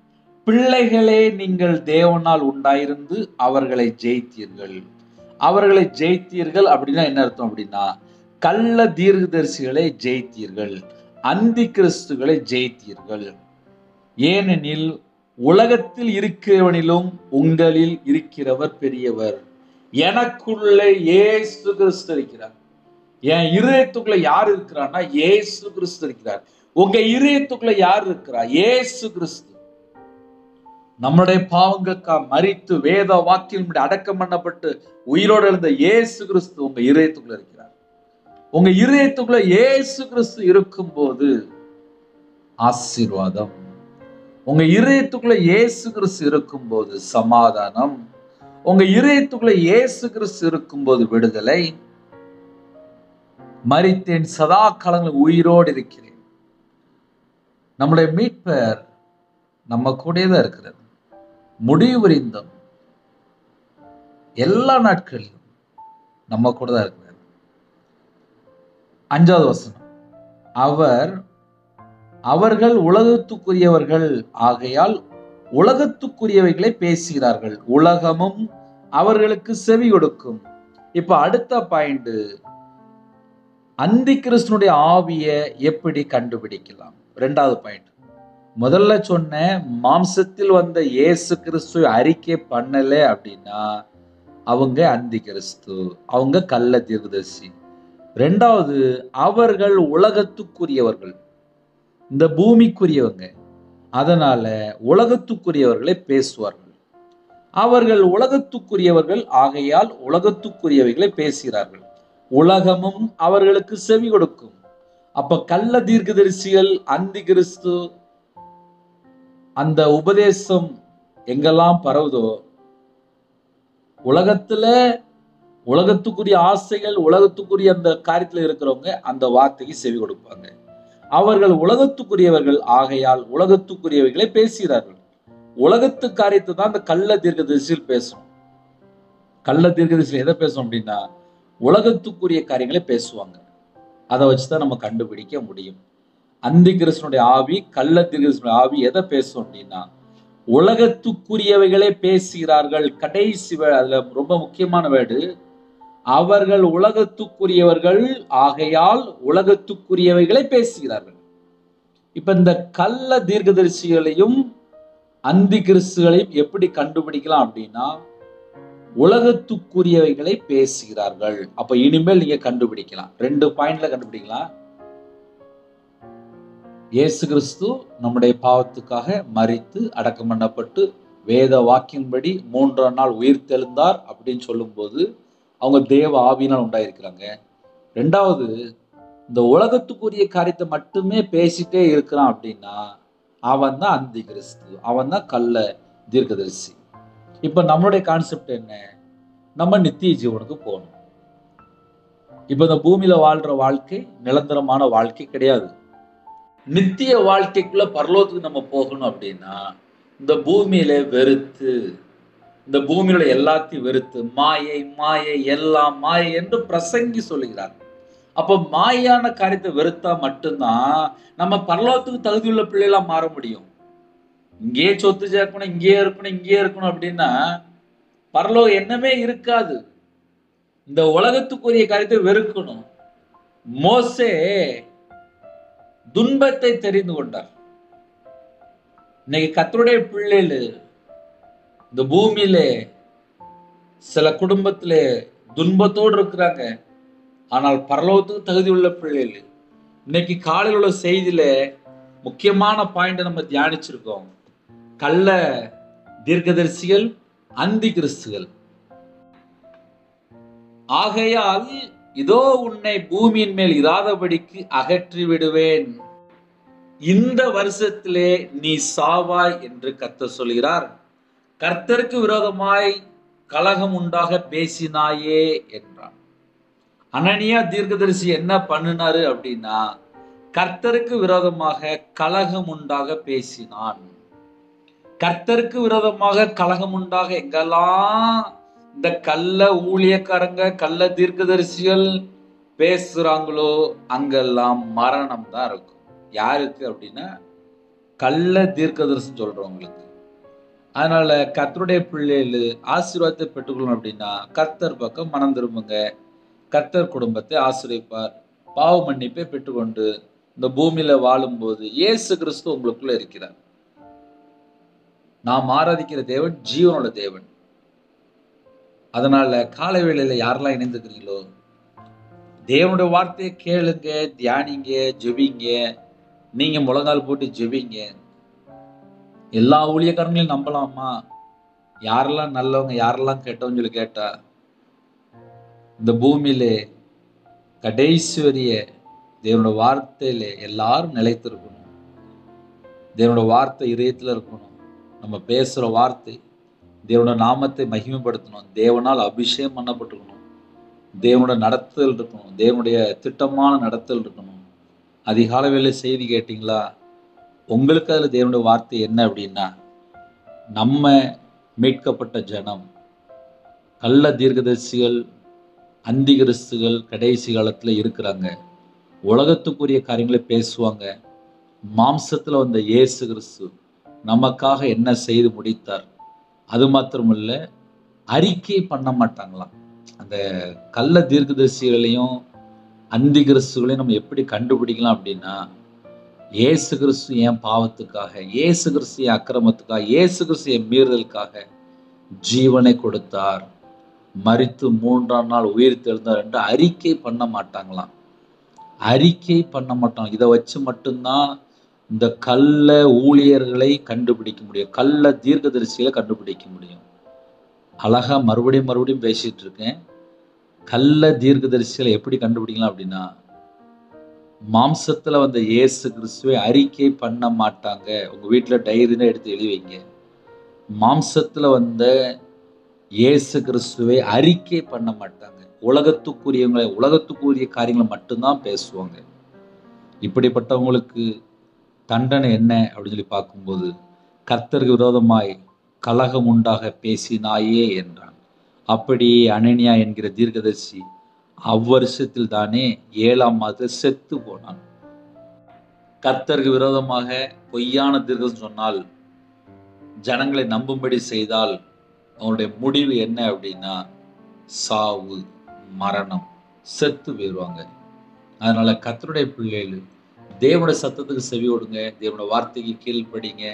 பிள்ளைகளே நீங்கள் தேவனால் உண்டாயிருந்து அவர்களை ஜெயித்தீர்கள். அவர்களை ஜெயித்தீர்கள் அப்படின்னா என்ன அர்த்தம் அப்படின்னா, கள்ள தீர்க்கதரிசிகளை ஜெயித்தீர்கள், அந்தி கிறிஸ்துகளை ஜெயித்தீர்கள். ஏனெனில் உலகத்தில் இருக்கிறவனிலும் உங்களில் இருக்கிறவர் பெரியவர். எனக்குள்ளே இயேசு கிறிஸ்து இருக்கிறார். என் இருதயத்துக்குள்ள யார் இருக்கிறார்னா இயேசு கிறிஸ்து இருக்கிறார். உங்க இதயத்துக்குள்ள யார் இருக்கிறா? இயேசு கிறிஸ்து. நம்முடைய பாவங்களுக்கா மரித்து வேத வாக்கியம் அடக்கம் பண்ணப்பட்டு உயிரோடு எழுந்த இயேசு கிறிஸ்து உங்க இதயத்துக்குள்ள இருக்கிறார். உங்க இதயத்துக்குள்ள இயேசு கிறிஸ்து இருக்கும் போது ஆசீர்வாதம். உங்க இதயத்துக்குள்ள இயேசு கிறிஸ்து இருக்கும் போது சமாதானம். உங்க இதயத்துக்குள்ள இயேசு கிறிஸ்து இருக்கும் போது விடுதலை. மரித்தேன், சதா காலங்களில் உயிரோடு இருக்கிறேன். நம்முடைய மீட்பர் நம்ம கூடயே தான் இருக்கிறார். முடிவு வரைந்தும் எல்லா நாட்களிலும் நம்ம கூட தான் இருக்கிறார். 5வது வசனம், அவர்கள் உலகத்துக்குரியவர்கள் ஆகையால் உலகத்துக்குரியவைகளை பேசுகிறார்கள், உலகமும் அவர்களுக்கு செவி கொடுக்கும். இப்ப அடுத்த பாயிண்ட், அந்தி கிறிஸ்துனுடைய ஆவியை எப்படி கண்டுபிடிக்கலாம்? 2வது பாயிண்ட். முதல்ல சொன்ன மாம்சத்தில் வந்த இயேசு கிறிஸ்துவை அறிக்கை பண்ணல அப்படின்னா அவங்க அந்தி கிறிஸ்து, அவங்க கள்ள தீர்க்கதரிசி. 2வது, அவர்கள் உலகத்துக்குரியவர்கள், இந்த பூமிக்குரியவங்க, அதனால உலகத்துக்குரியவர்களை பேசுவார்கள். அவர்கள் உலகத்துக்குரியவர்கள் ஆகையால் உலகத்துக்குரியவைகளை பேசுகிறார்கள், உலகமும் அவர்களுக்கு செவி கொடுக்கும். அப்ப கள்ள தீர்க்கதரிசிகள், அந்தி கிறிஸ்து, அந்த உபதேசம் எங்கெல்லாம் பரவுதோ உலகத்துல உலகத்துக்குரிய ஆசைகள், உலகத்துக்குரிய அந்த காரியத்துல இருக்கிறவங்க அந்த வார்த்தைக்கு செவி கொடுப்பாங்க. அவர்கள் உலகத்துக்குரியவர்கள் ஆகையால் உலகத்துக்குரியவைகளை பேசுகிறார்கள். உலகத்து காரியத்தை தான் அந்த கள்ள தீர்க்கதரிசியில் பேசும். கள்ள தீர்க்கதரிசியில் எதை பேசும் அப்படின்னா உலகத்துக்குரிய காரியங்களை பேசுவாங்க. அதை வச்சுதான் நம்ம கண்டுபிடிக்க முடியும். அந்தி கிறிஸ்துனுடைய ஆவி, கள்ள தீர்க்கதரிசியுடைய ஆவி எதை பேசும் அப்படின்னா உலகத்துக்குரியவைகளை பேசுகிறார்கள். கடைசி அதுல ரொம்ப முக்கியமான வேர்டு, அவர்கள் உலகத்துக்குரியவர்கள் ஆகையால் உலகத்துக்குரியவைகளை பேசுகிறார்கள். இப்ப இந்த கள்ள தீர்க்கதரிசிகளையும் அந்தி கிறிஸ்துகளையும் எப்படி கண்டுபிடிக்கலாம் அப்படின்னா உலகத்துக்குரியவைகளை பேசுகிறார்கள். அப்ப இனிமேல் நீங்க கண்டுபிடிக்கலாம், 2 பாயிண்ட்ல கண்டுபிடிக்கலாம். இயேசு கிறிஸ்து நம்முடைய பாவத்துக்காக மரித்து அடக்கம் பண்ணப்பட்டு வேத வாக்கின்படி 3ஆம் நாள் உயிர் தெழுந்தார் அப்படின்னு சொல்லும் போது அவங்க தேவ ஆவியினால் உண்டாயிருக்கிறாங்க. 2வது, இந்த உலகத்துக்குரிய காரியத்தை மட்டுமே பேசிட்டே இருக்கிறான் அப்படின்னா அவன் தான் அந்தி கிறிஸ்து, அவன் தான் கள்ள தீர்க்கதரிசி. இப்ப நம்மளுடைய கான்செப்ட் என்ன? நம்ம நித்திய ஜீவனுக்கு போகணும். இப்ப இந்த பூமியில வாழ்ற வாழ்க்கை நிரந்தரமான வாழ்க்கை கிடையாது. நித்திய வாழ்க்கைக்குள்ள பரலோகத்துக்கு நம்ம போகணும் அப்படின்னா இந்த பூமியில வெறுத்து, இந்த பூமியில எல்லாத்தையும் வெறுத்து, மாயை மாயை எல்லாம் மாயை என்று பிரசங்கி சொல்லுகிறார். அப்ப மாயான காரியத்தை வெறுத்தா மட்டும்தான் நம்ம பரலோகத்துக்கு தகுதியுள்ள பிள்ளைகளா மாற முடியும். இங்கேயே சொத்து சேர்க்கணும், இங்கேயே இருக்கணும், இங்கேயே இருக்கணும் அப்படின்னா பரலோகம் என்னமே இருக்காது. இந்த உலகத்துக்குரிய காரியத்தை வெறுக்கணும். மோசே துன்பத்தை தெரிந்து கொண்டார். இன்னைக்கு கர்த்தருடைய பிள்ளைகள் இந்த பூமியில சில குடும்பத்தில துன்பத்தோடு இருக்கிறாங்க, ஆனால் பரலோகத்துக்கு தகுதி உள்ள பிள்ளைகள். இன்னைக்கு காலையில் உள்ள செய்தியில முக்கியமான பாயிண்ட் நம்ம தியானிச்சிருக்கோம். கள்ள தீர்க்கதரிசிகள், அந்தி கிறிஸ்துகள். ஆகையால் இதோ உன்னை பூமியின் மேல் இராதபடிக்கு அகற்றி விடுவேன், இந்த வருஷத்திலே நீ சாவாய் என்று கர்த்தர் சொல்கிறார். கர்த்தருக்கு விரோதமாய் கலகம் உண்டாக பேசினாயே என்றான். அனனியா தீர்க்கதரிசி என்ன பண்ணினாரு அப்படின்னா கர்த்தருக்கு விரோதமாக கலகம் உண்டாக பேசினான். கர்த்தருக்கு விரோதமாக கலகம் உண்டாக எங்கெல்லாம் இந்த கள்ள ஊழியக்காரங்க, கள்ள தீர்க்கதரிசிகள் பேசுறாங்களோ அங்கெல்லாம் மரணம் தான் இருக்கும். யாருக்கு அப்படின்னா கள்ள தீர்க்கதரிசி சொல்றவங்களுக்கு. அதனால கர்த்தருடைய பிள்ளைகள் ஆசீர்வாதத்தை பெற்றுக்கொள்ளணும் அப்படின்னா கர்த்தர் பக்கம் மனம் திரும்புங்க. கர்த்தர் குடும்பத்தை ஆசீர்வதிப்பார். பாவ மன்னிப்பை பெற்றுக்கொண்டு இந்த பூமியில வாழும்போது இயேசு கிறிஸ்து உங்களுக்குள்ள இருக்கிறார். நாம் ஆராதிக்கிற தேவன் ஜீவனோட தேவன். அதனால காலை வேளையில யாரெல்லாம் இணைந்துக்கிறீங்களோ தேவனுடைய வார்த்தையை கேளுங்க, தியானிங்க, ஜெபிங்க. நீங்க முழங்கால் போட்டு ஜெபிங்க. எல்லா ஊழியக்காரங்களையும் நம்பலாமா? யாரெல்லாம் நல்லவங்க யாரெல்லாம் கெட்டவங்க சொல்லி கேட்டா, இந்த பூமியிலே கடைசி வரிய தேவனோட வார்த்தையில எல்லாரும் நிலைத்திருக்கணும். தேவனோட வார்த்தை இதயத்துல இருக்கணும். நம்ம பேசுற வார்த்தை தேவனோட நாமத்தை மகிமைப்படுத்தணும். தேவனால் அபிஷேகம் பண்ணப்பட்டிருக்கணும். தேவனோட நடத்துதல் இருக்கணும். தேவனுடைய திட்டமான நடத்தல் இருக்கணும். அதிகாலை வேளை செய்தி கேட்டீங்களா? உங்களுக்கு அதுல தேவனுடைய வார்த்தை என்ன அப்படின்னா, நம்ம மீட்கப்பட்ட ஜனம், கள்ள தீர்க்கதரிசிகள், அந்தி கிறிஸ்துகள் கடைசி காலத்துல இருக்கிறாங்க. உலகத்துக்குரிய காரியங்களை பேசுவாங்க. மாம்சத்துல வந்த இயேசு கிறிஸ்து நமக்காக என்ன செய்து முடித்தார், அது மாத்திரமல்ல, அறிக்கை பண்ண மாட்டாங்களாம். அந்த கள்ள தீர்க்கதரிசிகளையும் அந்தி கிறிஸ்துகளையும் நம்ம எப்படி கண்டுபிடிக்கலாம் அப்படின்னா, இயேசு கிறிஸ்து என் பாவத்துக்காக, இயேசு கிறிஸ்து என் அக்கிரமத்துக்காக, இயேசு கிறிஸ்து என் மீறுதலுக்காக ஜீவனை கொடுத்தார், மரித்து 3ஆம் நாள் உயிர் தெழுந்தார் என்று அறிக்கை பண்ண மாட்டாங்களாம். அறிக்கை பண்ண மாட்டாங்க. இதை வச்சு மட்டும்தான் இந்த கள்ள ஊழியர்களை கண்டுபிடிக்க முடியும், கள்ள தீர்க்கதரிசிகளை கண்டுபிடிக்க முடியும். அழகா மறுபடியும் பேசிட்டு இருக்கேன். கள்ள தீர்க்கதரிசிகளை எப்படி கண்டுபிடிக்கலாம் அப்படின்னா, மாம்சத்துல வந்த இயேசு கிறிஸ்துவை அறிக்கை பண்ண மாட்டாங்க. உங்க வீட்டுல டைரின்னு எடுத்து எழுதி வைங்க. மாம்சத்துல வந்த இயேசு கிறிஸ்துவை அறிக்கை பண்ண மாட்டாங்க. உலகத்துக்குரிய காரியங்களை மட்டும்தான் பேசுவாங்க. இப்படிப்பட்டவங்களுக்கு தண்டனை என்ன அப்படின்னு சொல்லி பார்க்கும்போது, கர்த்தருக்கு விரோதமாய் கலகம் உண்டாக பேசினாயே என்றான். அப்படியே அனனியா என்கிற தீர்க்கதரிசி அவ்வருஷத்தில் தானே 7ஆம் மாதத்தில் செத்து போனான். கர்த்தருக்கு விரோதமாக பொய்யான தீர்க்கதரிசி சொன்னால், ஜனங்களை நம்பும்படி செய்தால் அவனுடைய முடிவு என்ன அப்படின்னா, சாவு, மரணம், செத்து போயிடுவாங்க. அதனால கர்த்தருடைய பிள்ளைகள் தேவனுடைய சத்தத்துக்கு செவி கொடுங்க, தேவனுடைய வார்த்தைக்கு கீழ்ப்படிங்க.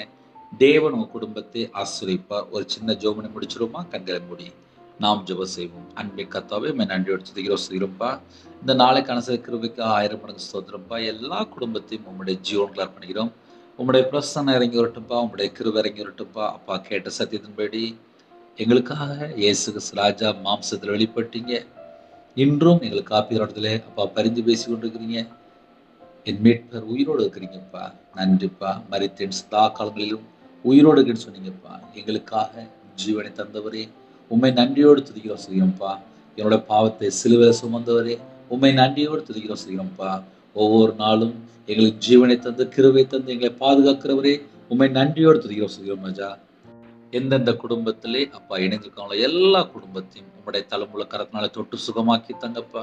தேவன் உங்க குடும்பத்தை ஆசீர்வதிப்பார். ஒரு சின்ன ஜெபம் முடிச்சிருமா? கண்களை மூடி நாம் ஜெபம் செய்வோம். அன்பே கர்த்தாவே, நன்றியோடு துதிக்கிறோம்ப்பா. இந்த நாளைக்கான கிருபைக்கு 1000 மடங்கு ஸ்தோத்திரம்ப்பா. எல்லா குடும்பத்தையும் உங்களுடைய ஜீவன்கள் அர்ப்பணிக்கிறோம். உங்களுடைய பிரசன்னம் இறங்கி வரட்டும்ப்பா, உங்களுடைய கிருபை இறங்கி வரட்டும்ப்பா. அப்பா, கேட்ட சத்தியத்தின்படி எங்களுக்காக இயேசு கிறிஸ்து ராஜா மாம்சத்தில் வெளிப்பட்டீங்க. இன்றும் எங்களுக்கு காப்பீரத்தில் அப்பா பரிந்து பேசி கொண்டிருக்கிறீங்க. என் மீட்பர் உயிரோடு இருக்கிறீங்கப்பா. நன்றிப்பா. மரித்தேன், சதா காலங்களிலும் உயிரோடு இருக்குன்னு சொன்னீங்கப்பா. எங்களுக்காக ஜீவனை தந்தவரே, உண்மை நன்றியோடு துதிக்கிறோம் செய்கிறோம்ப்பா. என்னோட பாவத்தை சிலுவையில் சுமந்தவரே, உண்மை நன்றியோடு துதிக்கிறோம் செய்கிறோம்ப்பா. ஒவ்வொரு நாளும் எங்களுக்கு ஜீவனை தந்து கிருபை தந்து எங்களை பாதுகாக்கிறவரே, உண்மை நன்றியோடு துதிக்கிறோம் செய்கிறோம் ராஜா. எந்தெந்த குடும்பத்திலே அப்பா இணைந்திருக்காங்களோ எல்லா குடும்பத்தையும் உங்களுடைய தலைமுறை கரத்தினால தொட்டு சுகமாக்கி தங்கப்பா.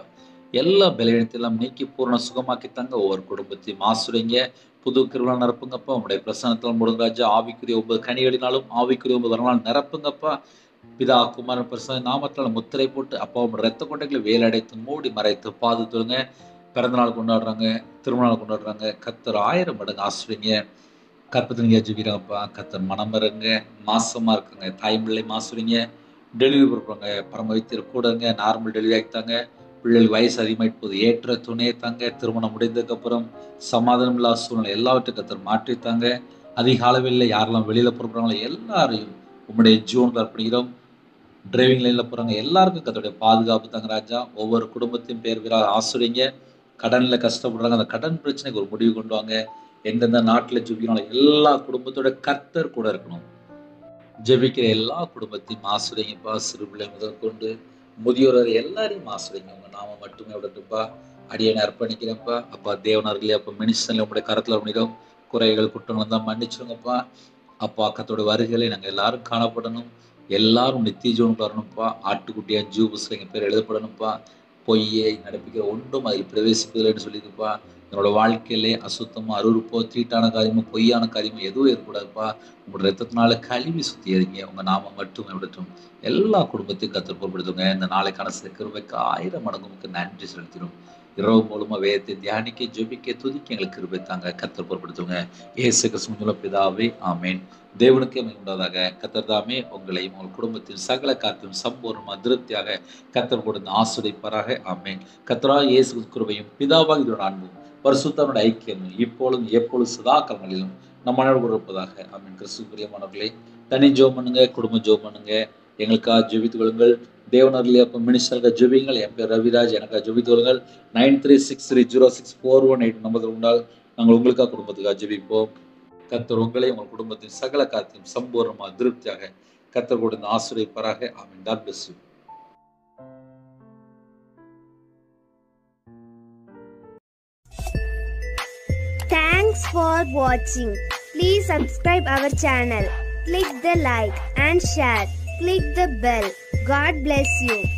எல்லா பலவீனத்தையும் நீக்கி பூர்ண சுகமாக்கி தங்க. ஒவ்வொரு குடும்பத்தையும் ஆசுரைங்க, புது கிருபையால் நிரப்புங்கப்பா. உங்களுடைய பிரசன்னத்தால் முருகராஜா ஆவிக்குரிய 9 கனிகளினாலும் ஆவிக்குரிய 9 வரலால் நிரப்புங்கப்பா. பிதா குமாரன் பிரசன்ன நாமத்தால் முத்திரை போட்டு அப்பா உங்களுடைய ரத்த கொட்டைகளை வேலடைத்து மூடி மறைத்து பாதுகாத்துங்க. பிறந்த நாள் கொண்டாடுறாங்க, திருமண நாள் கொண்டாடுறாங்க. கர்த்தர் 1000 மடங்கு ஆசுரைங்க. கற்பத்தினிங்க ஜெபிக்கிறாங்கப்பா. கர்த்தர் மனம் இருங்க. மாசமா இருக்குங்க, தாய் பிள்ளை மாசுறீங்க. டெலிவரி கொடுக்குறாங்க, பரம வைத்தியர் கூடங்க. நார்மல் டெலிவரி ஆகித்தாங்க. பிள்ளைகள் வயசு அதிகமாயிட்டு போகுது, ஏற்ற துணையை தாங்க. திருமணம் முடிந்ததுக்கு அப்புறம் சமாதானம் இல்லாத சூழ்நிலை எல்லாவற்றையும் கர்த்தர் மாற்றித்தாங்க. அதிக அளவில் யாரெல்லாம் வெளியில போறாங்களோ எல்லாரையும் உங்களுடைய ஜீவனுக்கு அர்ப்பணிக்கிறோம். டிரைவிங் லைன்ல போறாங்க எல்லாருக்கும் கர்த்தருடைய பாதுகாப்பு தாங்க ராஜா. ஒவ்வொரு குடும்பத்தையும் பேர் பேராக ஆசுறீங்க. கடன்ல கஷ்டப்படுறாங்க, அந்த கடன் பிரச்சனைக்கு ஒரு முடிவு கொண்டு வாங்க. எந்தெந்த நாட்டில் ஜெபிக்கிறாங்களோ எல்லா குடும்பத்தோட கர்த்தர் கூட இருக்கணும். ஜெபிக்கிற எல்லா குடும்பத்தையும் ஆசுரைங்கப்பா. சிறு பிள்ளை முதல் கொண்டு முதியோர் எல்லாரையும் ஆசுரைங்க. உங்க நாம மட்டுமே விடட்டுப்பா. அடியனை அர்ப்பணிக்கிறேன்ப்பா. அப்பா தேவனார்களே, அப்பா மினிஸ்டர்ல உங்களுடைய கரத்துல பண்ணிடும். குறைகள் குற்றங்கள் தான் மன்னிச்சுங்கப்பா. அப்பா கத்தோட வருகையில நாங்கள் எல்லாரும் காணப்படணும். எல்லாரும் நித்திய ஜீவனுக்கு வரணும்ப்பா. ஆட்டுக்குட்டியா ஜீவ புஸ்தகம் பேர் எழுதப்படணும்ப்பா. பொய்யை நடப்பிக்கிற ஒன்றும் அதில் பிரவேசிப்பதில்லைன்னு சொல்லியிருப்பா. என்னோட வாழ்க்கையிலே அசுத்தமோ அருவருப்போ தீட்டான காரியமோ பொய்யான காரியமோ எதுவும் இருக்கக்கூடாதுப்பா. உங்களோட ரத்தத்தினால கழுவி சுத்தியறிங்க. உங்க நாம மட்டுமே விடட்டும். எல்லா குடும்பத்தையும் கத்தர் பொருட்படுத்துங்க. இந்த நாளைக்கான கிருபைக்கு 1000 மடங்கு உங்களுக்கு நன்றி செலுத்திடும். இரவு மூலமா வேதத்தை தியானிக்க ஜெபிக்க துதிக்க எங்களுக்கு கிருபை தாங்க. கத்தர் பொருட்படுத்துங்க. இயேசு கிறிஸ்துவின் பிதாவே, ஆமேன். தேவனுக்கே உண்டாதாக. கத்தர் தாமே உங்களையும் உங்கள் குடும்பத்தின் சகல காத்தையும் சம்பூர்ணமா திருப்தியாக கத்தர் கொடுத்து ஆசீர்வதிப்பாராக. ஆமேன். கத்தரா இயேசு கிருபையும் பிதாவாக இதோட அன்பும் பரிசுத்தனுடைய ஐக்கியம் இப்பொழுதும் எப்பொழுது சதா காலங்களிலும் நம்ம அனைவரோடு இருப்பதாக. ஆமென். கிறிஸ்து பிரியமானவர்களே, தனி ஜெபம் பண்ணுங்க, குடும்ப ஜெபம் பண்ணுங்க. எங்களுக்காக ஜெபித்துக் கொள்ளுங்கள். தேவனர்லேயே மினிஸ்டர்கள் ஜெபிங்கள். என் பேர் ரவிராஜ். எனக்காக ஜெபித்துக் கொள்ளுங்கள். 93630641 நம்பர் உண்டால் நாங்கள் உங்களுக்காக குடும்பத்துக்காக ஜெபிப்போம். கர்த்தர் உங்களை உங்கள் குடும்பத்தின் சகல காரியத்தையும் சம்பூர்ணமாக திருப்தியாக கர்த்தர் கொடுத்து ஆசீர்வதிப்பாராக. ஆமென். God bless you. Thanks for watching. Please subscribe our channel. Click the like and share. Click the bell. God bless you.